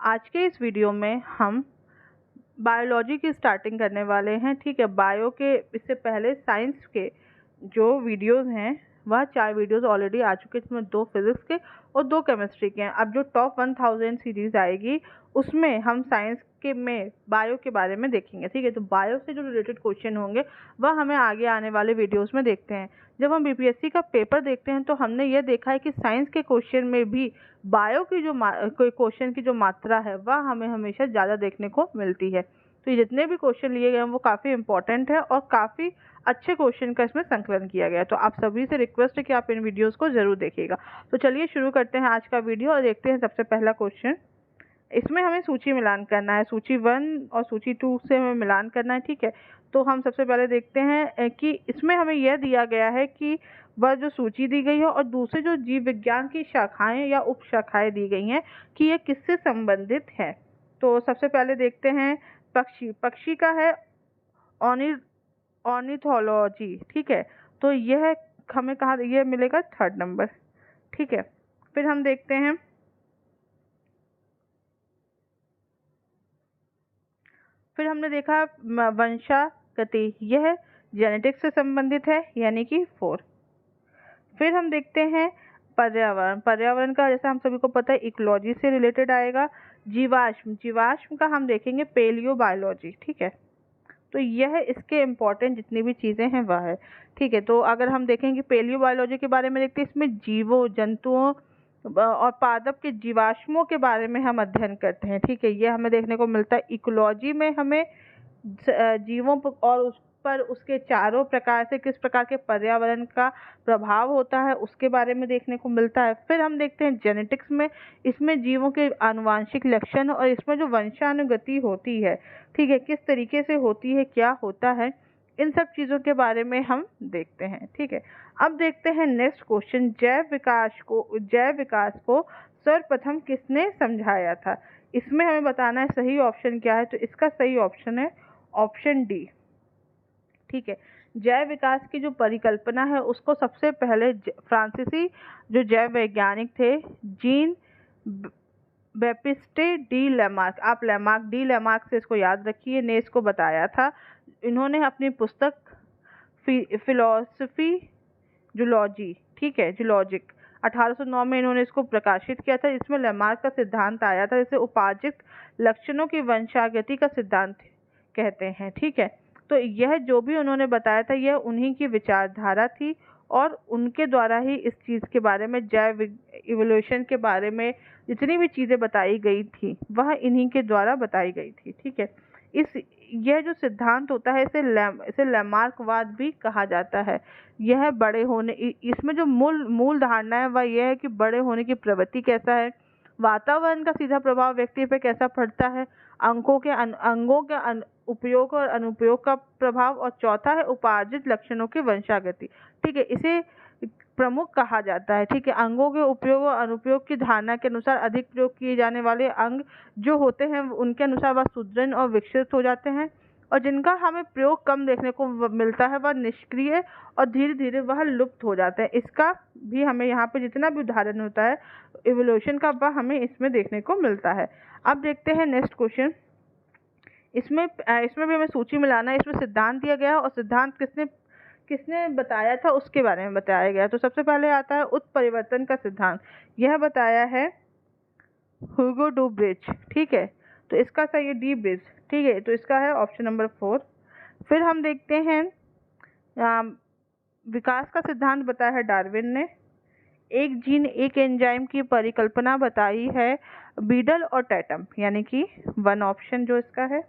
आज के इस वीडियो में हम बायोलॉजी की स्टार्टिंग करने वाले हैं। ठीक है, बायो के इससे पहले साइंस के जो वीडियोस हैं वह 4 वीडियोस ऑलरेडी आ चुके हैं, जिसमें 2 फिजिक्स के और 2 केमिस्ट्री के हैं। अब जो टॉप 1000 सीरीज़ आएगी उसमें हम साइंस के में बायो के बारे में देखेंगे। ठीक है, तो बायो से जो रिलेटेड क्वेश्चन होंगे वह हमें आगे आने वाले वीडियोस में देखते हैं। जब हम बीपीएससी का पेपर देखते हैं तो हमने ये देखा है कि साइंस के क्वेश्चन में भी बायो की जो कोई क्वेश्चन की जो मात्रा है वह हमें हमेशा ज़्यादा देखने को मिलती है। तो ये जितने भी क्वेश्चन लिए गए हैं वो काफ़ी इंपॉर्टेंट है और काफ़ी अच्छे क्वेश्चन का इसमें संकलन किया गया है। तो आप सभी से रिक्वेस्ट है कि आप इन वीडियोस को ज़रूर देखिएगा। तो चलिए शुरू करते हैं आज का वीडियो और देखते हैं सबसे पहला क्वेश्चन। इसमें हमें सूची मिलान करना है, सूची 1 और सूची 2 से हमें मिलान करना है। ठीक है, तो हम सबसे पहले देखते हैं कि इसमें हमें यह दिया गया है कि वह जो सूची दी गई है और दूसरे जो जीव विज्ञान की शाखाएं या उप शाखाएं दी गई हैं कि ये किससे संबंधित है। तो सबसे पहले देखते हैं पक्षी। पक्षी का है ऑर्निथोलॉजी। ठीक है, तो यह हमें कहाँ यह मिलेगा 3rd नंबर। ठीक है, फिर हम देखते हैं फिर हमने देखा वंशागति, यह जेनेटिक्स से संबंधित है यानी कि 4। फिर हम देखते हैं पर्यावरण। पर्यावरण का जैसा हम सभी को पता है इकोलॉजी से रिलेटेड आएगा। जीवाश्म, जीवाश्म का हम देखेंगे पेलियोबायोलॉजी। ठीक है, तो यह इसके इम्पोर्टेंट जितनी भी चीज़ें हैं वह है। ठीक है, तो अगर हम देखेंगे पेलियोबायोलॉजी के बारे में देखते हैं, इसमें जीवों जंतुओं और पादप के जीवाश्मों के बारे में हम अध्ययन करते हैं। ठीक है, ये हमें देखने को मिलता है। इकोलॉजी में हमें जीवों पर और उस पर उसके चारों प्रकार से किस प्रकार के पर्यावरण का प्रभाव होता है उसके बारे में देखने को मिलता है। फिर हम देखते हैं जेनेटिक्स में, इसमें जीवों के आनुवांशिक लक्षण और इसमें जो वंशानुगति होती है, ठीक है, किस तरीके से होती है, क्या होता है, इन सब चीज़ों के बारे में हम देखते हैं। ठीक है, अब देखते हैं नेक्स्ट क्वेश्चन। जैव विकास को सर्वप्रथम किसने समझाया था। इसमें हमें बताना है सही ऑप्शन क्या है। तो इसका सही ऑप्शन है ऑप्शन डी। ठीक है, जैव विकास की जो परिकल्पना है उसको सबसे पहले फ्रांसीसी जो जैव वैज्ञानिक थे जीन बैप्टिस्ट डी लैमार्क, आप लैमार्क डी लैमार्क से इसको याद रखिए, ने इसको बताया था। इन्होंने अपनी पुस्तक फिलॉसफी जूलॉजी, ठीक है, जूलॉजिक 1809 में इन्होंने इसको प्रकाशित किया था। इसमें लैमार्क का सिद्धांत आया था, इसे उपार्जित लक्षणों की वंशागति का सिद्धांत कहते हैं। ठीक है, तो यह जो भी उन्होंने बताया था यह उन्हीं की विचारधारा थी और उनके द्वारा ही इस चीज़ के बारे में जैव इवोल्यूशन के बारे में जितनी भी चीज़ें बताई गई थी वह इन्हीं के द्वारा बताई गई थी। ठीक है, यह जो सिद्धांत होता है इसे लैमार्कवाद भी कहा जाता है। यह बड़े होने इसमें जो मूल धारणा है वह यह है कि बड़े होने की प्रवृत्ति कैसा है, वातावरण का सीधा प्रभाव व्यक्ति पर कैसा पड़ता है, अंगों के उपयोग और अनुपयोग का प्रभाव, और चौथा है उपार्जित लक्षणों की वंशागति। ठीक है, इसे प्रमुख कहा जाता है। ठीक है, अंगों के उपयोग और अनुपयोग की धारणा के अनुसार अधिक प्रयोग किए जाने वाले अंग जो होते हैं उनके अनुसार वह सुदृढ़ और विकसित हो जाते हैं, और जिनका हमें प्रयोग कम देखने को मिलता है वह निष्क्रिय और धीरे धीरे वह लुप्त हो जाते हैं। इसका भी हमें यहाँ पे जितना भी उदाहरण होता है इवोल्यूशन का वह हमें इसमें देखने को मिलता है। अब देखते हैं नेक्स्ट क्वेश्चन। इसमें भी हमें सूची मिलाना है। इसमें सिद्धांत दिया गया और सिद्धांत किसने बताया था उसके बारे में बताया गया। तो सबसे पहले आता है उत्परिवर्तन का सिद्धांत, यह बताया है ह्यूगो डू ब्रिज। ठीक है, तो इसका सही है डी ब्रिज। ठीक है, तो इसका है ऑप्शन नंबर 4। फिर हम देखते हैं विकास का सिद्धांत बताया है डार्विन ने। एक जीन एक एंजाइम की परिकल्पना बताई है बीडल और टैटम, यानी कि 1 ऑप्शन जो इसका है।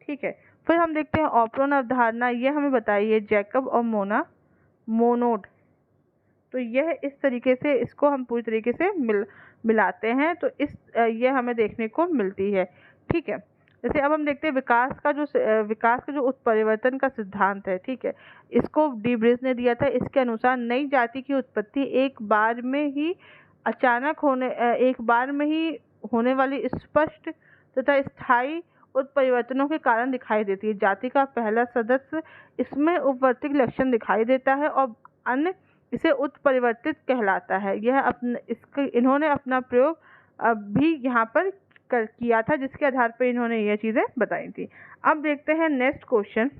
ठीक है, फिर हम देखते हैं ऑपरोन अवधारणा, यह हमें बताई है जैकब और मोनोड। तो यह इस तरीके से इसको हम पूरी तरीके से मिलाते हैं तो यह हमें देखने को मिलती है। ठीक है, जैसे अब हम देखते हैं विकास का जो उत्परिवर्तन का सिद्धांत है। ठीक है, इसको डी ब्रिज ने दिया था। इसके अनुसार नई जाति की उत्पत्ति एक बार में ही होने वाली स्पष्ट तथा स्थायी उत्परिवर्तनों के कारण दिखाई देती है। जाति का पहला सदस्य इसमें उपवर्तित लक्षण दिखाई देता है और अन्य इसे उत्परिवर्तित कहलाता है। इन्होंने अपना प्रयोग भी यहाँ पर किया था, जिसके आधार पर इन्होंने ये चीज़ें बताई थी। अब देखते हैं नेक्स्ट क्वेश्चन,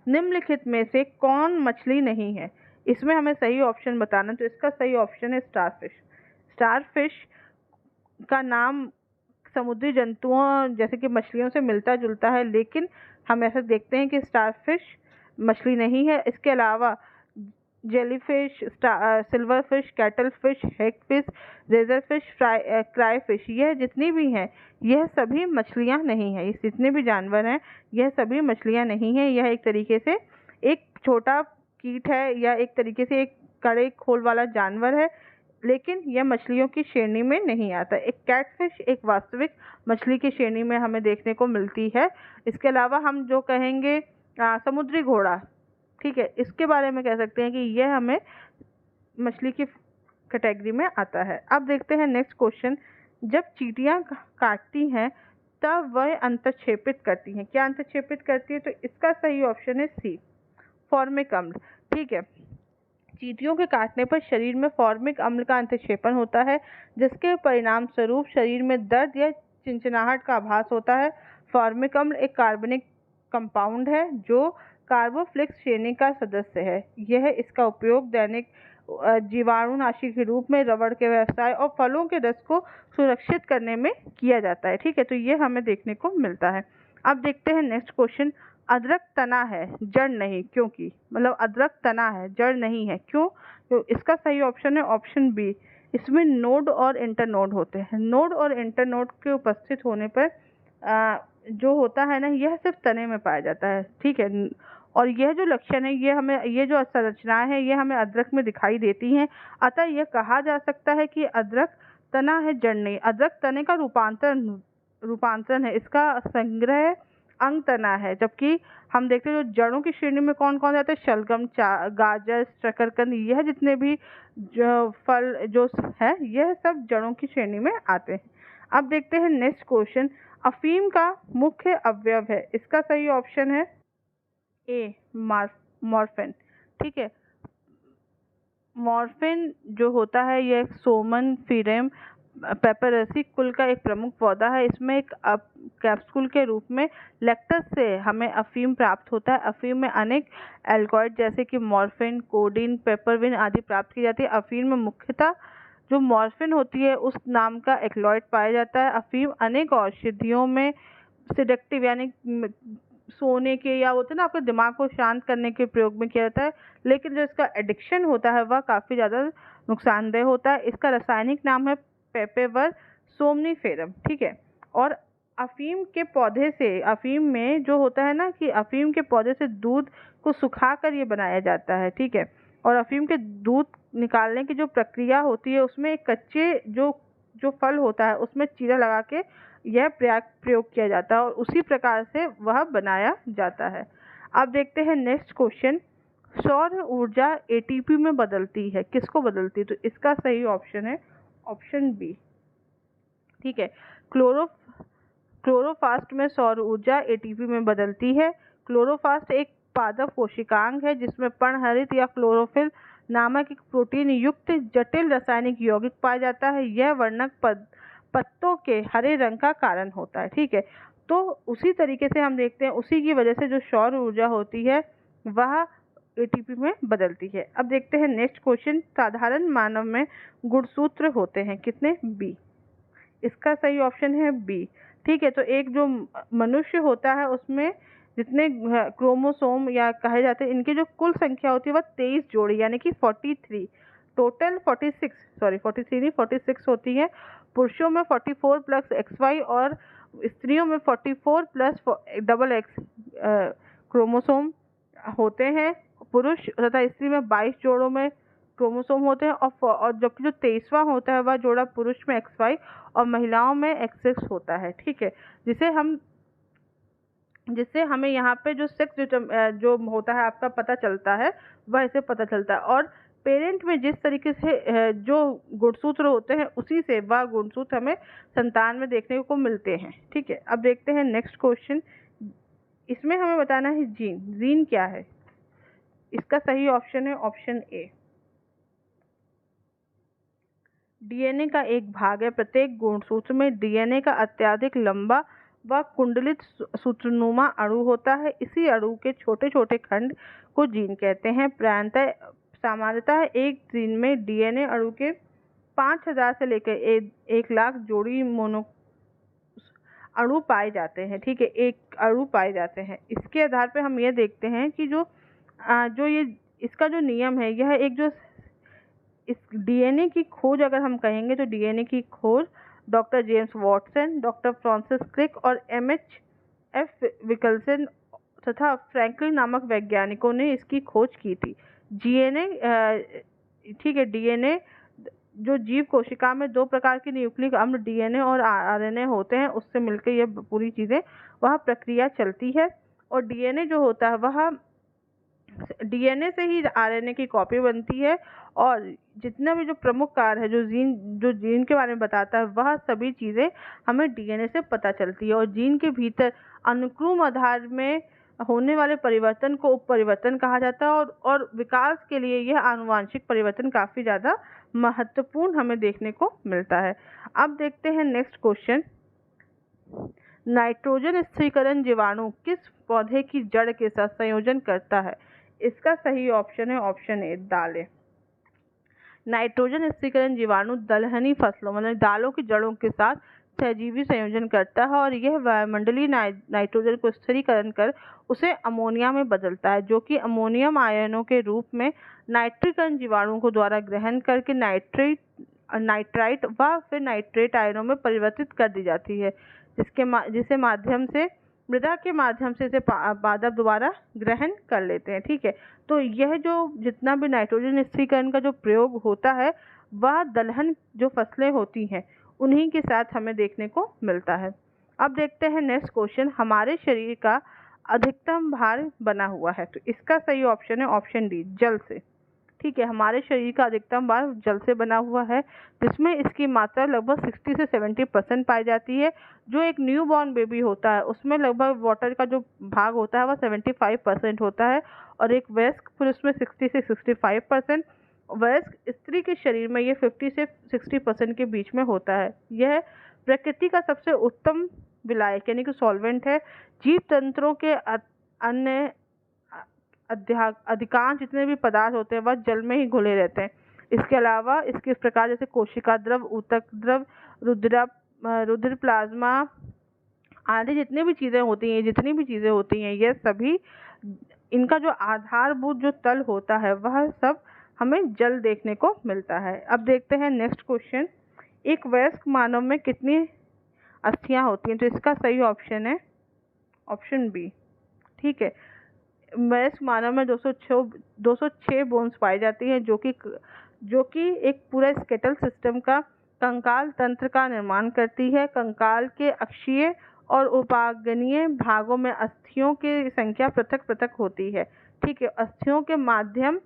निम्नलिखित में से कौन मछली नहीं है? इसमें हमें सही ऑप्शन बताना, तो इसका सही ऑप्शन है स्टारफिश। स्टारफिश का नाम समुद्री जंतुओं जैसे कि मछलियों से मिलता जुलता है, लेकिन हम ऐसा देखते हैं कि स्टारफिश मछली नहीं है। इसके अलावा jellyfish, silverfish, cuttlefish, hagfish, razorfish, crayfish, यह जितनी भी हैं यह सभी मछलियां नहीं हैं। ये जितने भी जानवर हैं यह सभी मछलियां नहीं हैं। यह एक तरीके से एक छोटा कीट है या एक तरीके से एक कड़े खोल वाला जानवर है, लेकिन यह मछलियों की श्रेणी में नहीं आता। एक कैटफिश एक वास्तविक मछली की श्रेणी में हमें देखने को मिलती है। इसके अलावा हम जो कहेंगे समुद्री घोड़ा, ठीक है, इसके बारे में कह सकते हैं कि यह हमें मछली की कैटेगरी में आता है। अब देखते हैं नेक्स्ट क्वेश्चन, जब चींटियां काटती हैं तब वह अंतःक्षेपित करती हैं। क्या अंतःक्षेपित करती है? तो इसका सही ऑप्शन है सी, फॉर्मिक अम्ल। ठीक है, चींटियों के काटने पर शरीर में फॉर्मिक अम्ल का अंतःक्षेपण होता है, जिसके परिणाम स्वरूप शरीर में दर्द या चिंचिनाहट का आभास होता है। फॉर्मिक अम्ल एक कार्बनिक कंपाउंड है जो कार्बोफ्लिक्स श्रेणी का सदस्य है। यह इसका उपयोग दैनिक जीवाणुनाशी के रूप में, रबड़ के व्यवसाय और फलों के रस को सुरक्षित करने में किया जाता है। ठीक है, तो ये हमें देखने को मिलता है। अब देखते हैं नेक्स्ट क्वेश्चन, अदरक तना है जड़ नहीं, क्योंकि मतलब अदरक तना है जड़ नहीं है, क्यों? तो इसका सही ऑप्शन है ऑप्शन बी, इसमें नोड और इंटरनोड होते हैं। नोड और इंटरनोड के उपस्थित होने पर जो होता है ना, यह सिर्फ तने में पाया जाता है। ठीक है, और यह जो लक्षण है ये जो संरचनाएं हैं ये हमें अदरक में दिखाई देती हैं। अतः यह कहा जा सकता है कि अदरक तना है जड़ नहीं। अदरक तने का रूपांतरण है, इसका संग्रह अंग तना है। जबकि हम देखते हैं जो जड़ों की श्रेणी में कौन कौन जाते हैं, शलगम, गाजर, शकरकंद, यह जितने भी जो फल जो है यह सब जड़ों की श्रेणी में आते हैं। अब देखते हैं नेक्स्ट क्वेश्चन, अफीम का मुख्य अवयव है। इसका सही ऑप्शन है ए, मॉर्फिन। ठीक है, मॉर्फिन जो होता है यह सोमन फिरेम पेपरेसी कुल का एक प्रमुख पौधा है। इसमें एक कैप्सूल के रूप में लेक्टस से हमें अफीम प्राप्त होता है। अफीम में अनेक एल्कॉइड जैसे कि मॉर्फिन, कोडीन, पेपरविन आदि प्राप्त की जाती है। अफीम में मुख्यतः जो मॉर्फिन होती है उस नाम का एक्लॉइड पाया जाता है। अफीम अनेक औषधियों में सिडेक्टिव यानी सोने के या होते हैं ना आपके दिमाग को शांत करने के प्रयोग में किया जाता है, लेकिन जो इसका एडिक्शन होता है वह काफ़ी ज़्यादा नुकसानदेह होता है। इसका रासायनिक नाम है पेपेवर सोमनीफेरम। ठीक है, और अफीम के पौधे से, अफीम में जो होता है ना कि अफीम के पौधे से दूध को सुखाकर ये बनाया जाता है। ठीक है, और अफीम के दूध निकालने की जो प्रक्रिया होती है उसमें एक कच्चे जो फल होता है उसमें चीरा लगा के यह प्रयोग किया जाता है और उसी प्रकार से वह बनाया जाता है। अब देखते हैं नेक्स्ट क्वेश्चन, सौर ऊर्जा एटीपी में बदलती है, किसको बदलती है? तो इसका सही ऑप्शन है ऑप्शन बी। ठीक है, क्लोरोफास्ट में सौर ऊर्जा एटीपी में बदलती है। क्लोरोफास्ट एक पादप कोशिकांग है जिसमें पर्णहरित या क्लोरोफिल नामक एक प्रोटीन युक्त जटिल रासायनिक यौगिक पाया जाता है। यह वर्णक पत्तों के हरे रंग का कारण होता है। ठीक है, तो उसी तरीके से हम देखते हैं उसी की वजह से जो सौर ऊर्जा होती है वह एटीपी में बदलती है। अब देखते हैं नेक्स्ट क्वेश्चन, साधारण मानव में गुणसूत्र होते हैं कितने? बी, इसका सही ऑप्शन है बी। ठीक है, तो एक जो मनुष्य होता है उसमें जितने क्रोमोसोम या कहे जाते हैं इनकी जो कुल संख्या होती है वह 23 जोड़ी यानी कि 43, टोटल 46 43 नहीं 46 होती है। पुरुषों में 44 प्लस XY और स्त्रियों में 44 प्लस XX क्रोमोसोम होते हैं। पुरुष तथा स्त्री में 22 जोड़ों में क्रोमोसोम होते हैं और जबकि जो 23वां होता है वह जोड़ा पुरुष में XY और महिलाओं में XX होता है। ठीक है, जिससे हमें यहाँ पे जो सेक्स जो होता है आपका पता चलता है वह इसे पता चलता है। और पेरेंट में जिस तरीके से जो गुणसूत्र होते हैं उसी से वह गुणसूत्र हमें संतान में देखने को मिलते हैं। ठीक है, अब देखते हैं नेक्स्ट क्वेश्चन, इसमें हमें बताना है जीन क्या है? इसका सही ऑप्शन है ऑप्शन ए। डीएनए का एक भाग है। प्रत्येक गुणसूत्र में डीएनए का अत्यधिक लंबा व कुंडलित सूत्रनुमा अणु होता है। इसी अणु के छोटे छोटे खंड को जीन कहते हैं। सामान्यतः एक जीन में डीएनए अणु के 5000 से लेकर 1 लाख जोड़ी मोनो अणु पाए जाते हैं। ठीक है, एक अणु पाए जाते हैं। इसके आधार पर हम ये देखते हैं कि जो ये इसका जो नियम है, यह एक जो इस डीएनए की खोज अगर हम कहेंगे तो डीएनए की खोज doctor James Watson, doctor Francis Crick और एफ विल्सन तथा फ्रैंकलिन नामक वैज्ञानिकों ने इसकी खोज की थी। ठीक है, डीएनए जो जीव कोशिका में 2 प्रकार के न्यूक्लिक अम्ल डीएनए और आरएनए होते हैं, उससे मिलकर ये पूरी चीज़ें वह प्रक्रिया चलती है। और डीएनए जो होता है वह डीएनए से ही आरएनए की कॉपी बनती है। और जितना भी जो प्रमुख कार्य है, जो जीन के बारे में बताता है, वह सभी चीज़ें हमें डीएनए से पता चलती है। और जीन के भीतर अनुक्रम आधार में होने वाले परिवर्तन को उपपरिवर्तन कहा जाता है। और विकास के लिए यह आनुवांशिक परिवर्तन काफ़ी ज़्यादा महत्वपूर्ण हमें देखने को मिलता है। अब देखते हैं नेक्स्ट क्वेश्चन। नाइट्रोजन स्थिरीकरण जीवाणु किस पौधे की जड़ के साथ संयोजन करता है? इसका सही ऑप्शन है ऑप्शन ए, दालें। नाइट्रोजन स्थिरीकरण जीवाणु दलहनी फसलों मतलब दालों की जड़ों के साथ सहजीवी संयोजन करता है और यह वायुमंडलीय नाइट्रोजन को स्थिरीकरण कर उसे अमोनिया में बदलता है, जो कि अमोनियम आयनों के रूप में नाइट्रीकरण जीवाणु को द्वारा ग्रहण करके नाइट्राइट व फिर नाइट्रेट आयनों में परिवर्तित कर दी जाती है, जिसे माध्यम से मृदा के माध्यम से इसे पादप द्वारा ग्रहण कर लेते हैं। ठीक है, तो यह जो जितना भी नाइट्रोजन स्थिरीकरण का जो प्रयोग होता है, वह दलहन जो फसलें होती हैं उन्हीं के साथ हमें देखने को मिलता है। अब देखते हैं नेक्स्ट क्वेश्चन। हमारे शरीर का अधिकतम भार बना हुआ है, तो इसका सही ऑप्शन है ऑप्शन डी, जल से। ठीक है, हमारे शरीर का अधिकतम भार जल से बना हुआ है, जिसमें इसकी मात्रा लगभग 60 से 70% पाई जाती है। जो एक न्यू बॉर्न बेबी होता है उसमें लगभग वाटर का जो भाग होता है वह 75% होता है और एक वयस्क फिर उसमें 60 से 65%। वयस्क स्त्री के शरीर में ये 50 से 60% के बीच में होता है। यह प्रकृति का सबसे उत्तम विलायक यानी कि सॉल्वेंट है। जीव तंत्रों के अन्य अधिकांश जितने भी पदार्थ होते हैं वह जल में ही घुले रहते हैं। इसके अलावा इसके प्रकार जैसे कोशिका द्रव, ऊतक द्रव, रुधिर, प्लाज्मा आदि जितनी भी चीज़ें होती हैं ये सभी इनका जो आधारभूत जो तल होता है वह सब हमें जल देखने को मिलता है। अब देखते हैं नेक्स्ट क्वेश्चन। एक वयस्क मानव में कितनी अस्थियां होती हैं? तो इसका सही ऑप्शन है ऑप्शन बी। ठीक है, वयस्क मानव में 206 बोन्स पाई जाती हैं, जो कि एक पूरा स्केटल सिस्टम का कंकाल तंत्र का निर्माण करती है। कंकाल के अक्षीय और उपांगीय भागों में अस्थियों की संख्या पृथक पृथक होती है। ठीक है, अस्थियों के माध्यम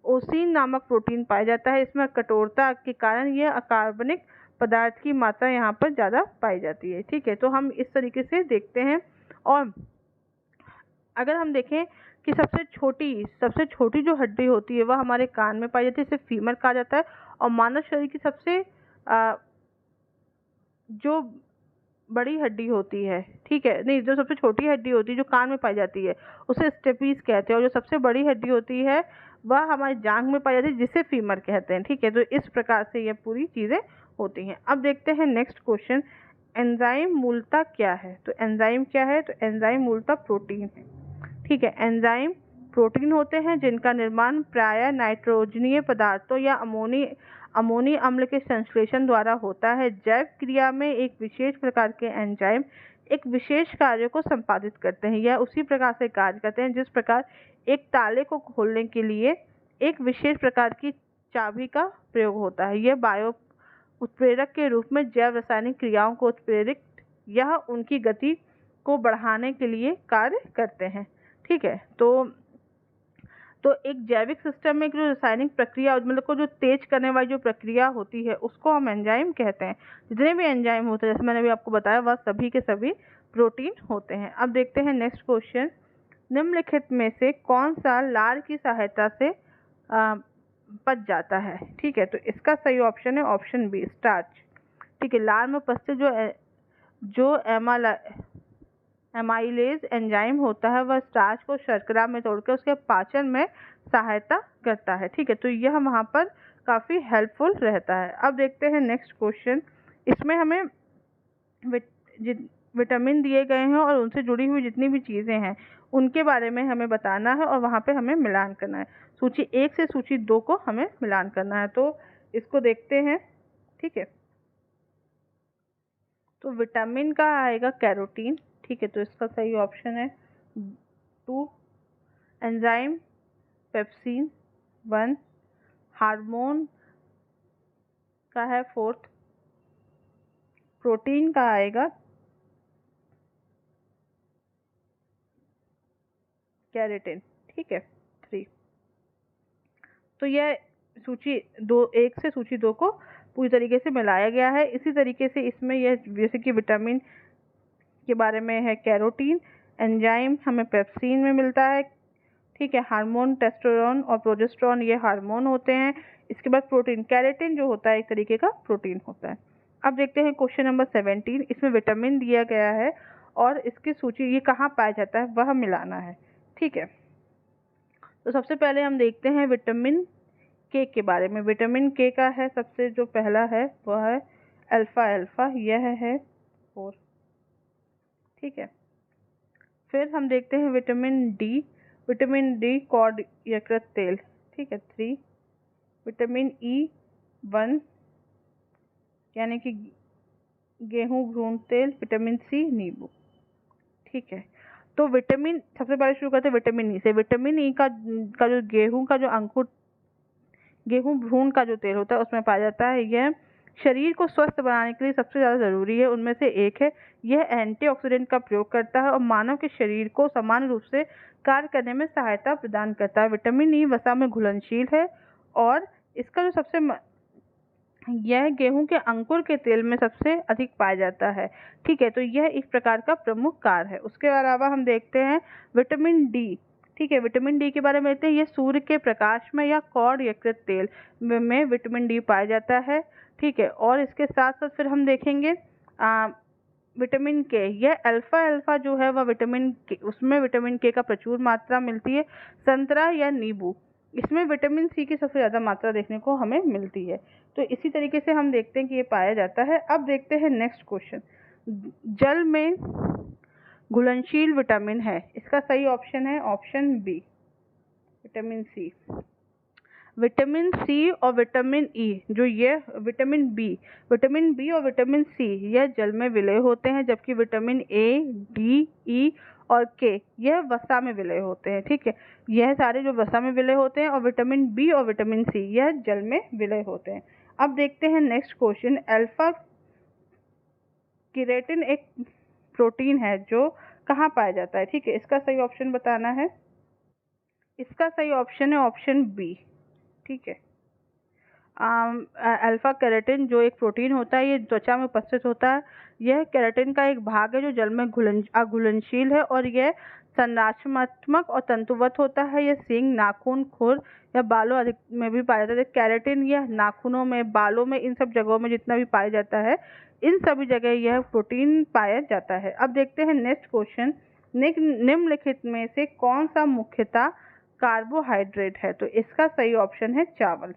ओसिन नामक प्रोटीन पाया जाता है। इसमें कठोरता के कारण यह अकार्बनिक पदार्थ की मात्रा यहाँ पर ज़्यादा पाई जाती है। ठीक है, तो हम इस तरीके से देखते हैं। और अगर हम देखें कि सबसे छोटी जो हड्डी होती है वह हमारे कान में पाई जाती है, इसे फीमर कहा जाता है। और मानव शरीर की सबसे जो बड़ी हड्डी होती है, ठीक है, नहीं, जो सबसे छोटी हड्डी होती है जो कान में पाई जाती है उसे स्टेपीज कहते हैं। और जो सबसे बड़ी हड्डी होती है वह हमारी जांघ में पाई जाती है, जिसे फीमर कहते हैं। ठीक है, तो इस प्रकार से ये पूरी चीज़ें होती हैं। अब देखते हैं नेक्स्ट क्वेश्चन। एंजाइम मूलतः क्या है? तो एंजाइम क्या है? तो एंजाइम मूलतः प्रोटीन है। ठीक है, एंजाइम प्रोटीन होते हैं जिनका निर्माण प्रायः नाइट्रोजनीय पदार्थों या अमोनी अम्ल के संश्लेषण द्वारा होता है। जैव क्रिया में एक विशेष प्रकार के एंजाइम एक विशेष कार्य को संपादित करते हैं। यह उसी प्रकार से कार्य करते हैं जिस प्रकार एक ताले को खोलने के लिए एक विशेष प्रकार की चाबी का प्रयोग होता है। यह बायो उत्प्रेरक के रूप में जैव रासायनिक क्रियाओं को उत्प्रेरित यह उनकी गति को बढ़ाने के लिए कार्य करते हैं। ठीक है, तो एक जैविक सिस्टम में जो रासायनिक प्रक्रिया मतलब को जो तेज करने वाली जो प्रक्रिया होती है उसको हम एंजाइम कहते हैं। जितने भी एंजाइम होते हैं जैसे मैंने अभी आपको बताया वह सभी के सभी प्रोटीन होते हैं। अब देखते हैं नेक्स्ट क्वेश्चन। निम्नलिखित में से कौन सा लार की सहायता से पच जाता है। ठीक है, तो इसका सही ऑप्शन है ऑप्शन बी स्टार्च। ठीक है, लार में उपस्थित जो एमाइलेज एंजाइम होता है वह स्टार्च को शर्करा में तोड़कर उसके पाचन में सहायता करता है। ठीक है, तो यह वहाँ पर काफ़ी हेल्पफुल रहता है। अब देखते हैं नेक्स्ट क्वेश्चन। इसमें हमें विटामिन दिए गए हैं और उनसे जुड़ी हुई जितनी भी चीज़ें हैं उनके बारे में हमें बताना है और वहाँ पे हमें मिलान करना है। सूची 1 से सूची 2 को हमें मिलान करना है, तो इसको देखते हैं। ठीक है, तो विटामिन का आएगा कैरोटीन। ठीक है, तो इसका सही ऑप्शन है 2। Enzyme pepsin 1। हार्मोन का है 4th। प्रोटीन का आएगा कैरेटिन। ठीक है 3। तो यह सूची 1 से सूची 2 को पूरी तरीके से मिलाया गया है। इसी तरीके से इसमें यह जैसे कि विटामिन के बारे में है कैरोटीन, एंजाइम हमें पेप्सिन में मिलता है। ठीक है, हार्मोन टेस्टोस्टेरोन और प्रोजेस्टेरोन ये हार्मोन होते हैं। इसके बाद प्रोटीन कैरेटिन जो होता है एक तरीके का प्रोटीन होता है। अब देखते हैं क्वेश्चन नंबर 17। इसमें विटामिन दिया गया है और इसकी सूची ये कहाँ पाया जाता है वह मिलाना है। ठीक है, तो सबसे पहले हम देखते हैं विटामिन के बारे में। विटामिन के का है सबसे जो पहला है वह है अल्फा अल्फा, यह है 4। ठीक है, फिर हम देखते हैं विटामिन डी कॉड यकृत तेल। ठीक है 3। विटामिन ई 1 यानी कि गेहूं भ्रूण तेल। विटामिन सी नींबू। ठीक है, तो विटामिन सबसे पहले शुरू करते हैं विटामिन ई से। विटामिन ई का जो गेहूं भ्रूण का जो तेल होता है उसमें पाया जाता है। यह शरीर को स्वस्थ बनाने के लिए सबसे ज़्यादा ज़रूरी है उनमें से एक है। यह एंटीऑक्सीडेंट का प्रयोग करता है और मानव के शरीर को समान रूप से कार्य करने में सहायता प्रदान करता है। विटामिन ई वसा में घुलनशील है और इसका जो यह गेहूं के अंकुर के तेल में सबसे अधिक पाया जाता है। ठीक है, तो यह एक प्रकार का प्रमुख कार्य है। उसके अलावा हम देखते हैं विटामिन डी। ठीक है, विटामिन डी के बारे में देखते हैं। यह सूर्य के प्रकाश में या कॉड यकृत तेल में विटामिन डी पाया जाता है। ठीक है, और इसके साथ साथ फिर हम देखेंगे विटामिन के। यह अल्फा अल्फा जो है वह विटामिन के, उसमें विटामिन के का प्रचुर मात्रा मिलती है। संतरा या नींबू, इसमें विटामिन सी की सबसे ज़्यादा मात्रा देखने को हमें मिलती है। तो इसी तरीके से हम देखते हैं कि ये पाया जाता है। अब देखते हैं नेक्स्ट क्वेश्चन। जल में घुलनशील विटामिन है, इसका सही ऑप्शन है option B vitamin C. Vitamin C और विटामिन ई जो ये विटामिन बी और विटामिन सी यह जल में विलय होते हैं, जबकि विटामिन ए डी ई और के यह वसा में विलय होते हैं। ठीक है, यह सारे जो वसा में विलय होते हैं और विटामिन बी और विटामिन सी यह जल में विलय होते हैं। अब देखते हैं नेक्स्ट क्वेश्चन। अल्फा केराटिन एक प्रोटीन है जो कहाँ पाया जाता है। ठीक है, इसका सही ऑप्शन बताना है। इसका सही ऑप्शन है ऑप्शन बी। ठीक है, अल्फा केराटिन जो एक प्रोटीन होता है ये त्वचा में उपस्थित होता है। यह केराटिन का एक भाग है जो जल में घुलनशील है और यह संरचनात्मक और तंतुवत होता है। यह सींग, नाखून, खुर या बालों आदि में भी पाया जाता है। केराटिन यह नाखूनों में, बालों में, इन सब जगहों में जितना भी पाया जाता है इन सभी जगह यह प्रोटीन पाया जाता है। अब देखते हैं नेक्स्ट क्वेश्चन। निम्नलिखित में से कौन सा मुख्यतः कार्बोहाइड्रेट है। तो इसका सही ऑप्शन है चावल।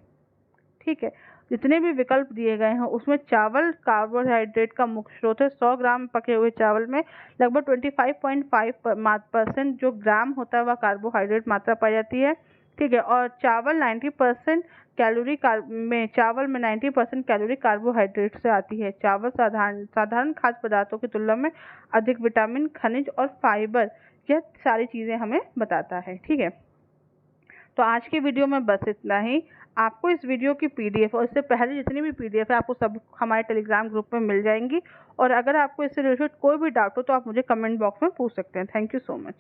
ठीक है, जितने भी विकल्प दिए गए हैं उसमें चावल कार्बोहाइड्रेट का मुख्य स्रोत है। 100 ग्राम पके हुए चावल में लगभग 25.5% जो ग्राम होता है वह कार्बोहाइड्रेट मात्रा पाई जाती है। ठीक है, और चावल 90% चावल में 90% कैलोरी कार्बोहाइड्रेट से आती है। चावल साधारण खाद्य पदार्थों की तुलना में अधिक विटामिन, खनिज और फाइबर यह सारी चीज़ें हमें बताता है। ठीक है, तो आज की वीडियो में बस इतना ही। आपको इस वीडियो की पीडीएफ और इससे पहले जितनी भी पीडीएफ है आपको सब हमारे टेलीग्राम ग्रुप में मिल जाएंगी। और अगर आपको इससे रिलेटेड कोई भी डाउट हो तो आप मुझे कमेंट बॉक्स में पूछ सकते हैं। Thank you so much.